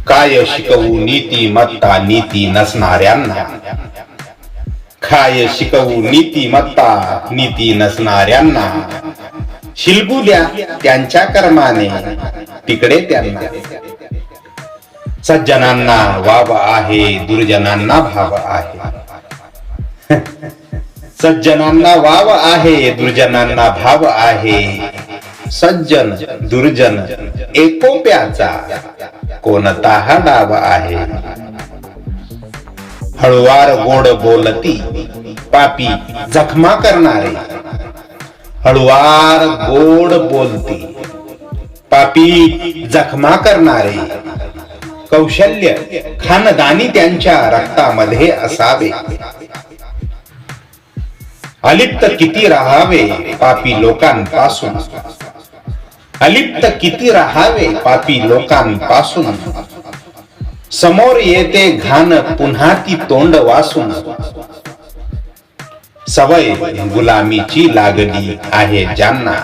काय शिकवू नीतिमत्ता नीती नसणाऱ्यांना, काय शिकवू नीतिमत्ता नीती नसणाऱ्यांना, शिलगू द्या त्यांच्या कर्माने तिकडे त्यांना. सज्जनांना वाव आहे, दुर्जनांना भाव आहे. सज्जनांना वाव आहे, दुर्जनांना भाव आहे. सज्जन दुर्जन एकोप्याचा कोणता डाव आहे. हळुवार गोड बोलती पापी जखमा करणारे, हळुवार गोड बोलती पापी जखमा करणारे. कौशल्य खानदानी त्यांच्या रक्तामध्ये असावे. अलिप्त किती राहावे पापी लोकांपासून, अलिप्त किती राहावे पापी लोकांपासून. समोर येते घाण पुन्हा ती तोंड वासून. सवय गुलामीची लागली आहे ज्यांना,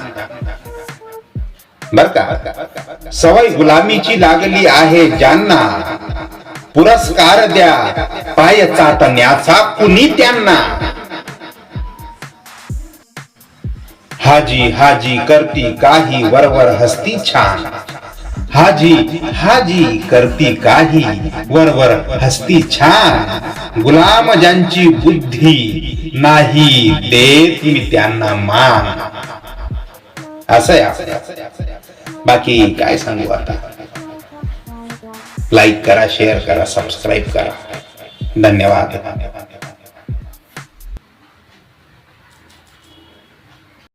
बर का, सवय गुलामीची लागली आहे ज्यांना. पुरस्कार द्या पाय चाटण्याचा कुणी त्यांना. हाजी हाजी करती काही वरवर हसती छान, हाजी हाजी करती काही वरवर हसती छान. गुलाम ज्यांची बुद्धी नाही देत मी त्यांना मान. असं आहे. बाकी काय सांगू आता. लाईक करा, शेअर करा, सबस्क्राईब करा. धन्यवाद.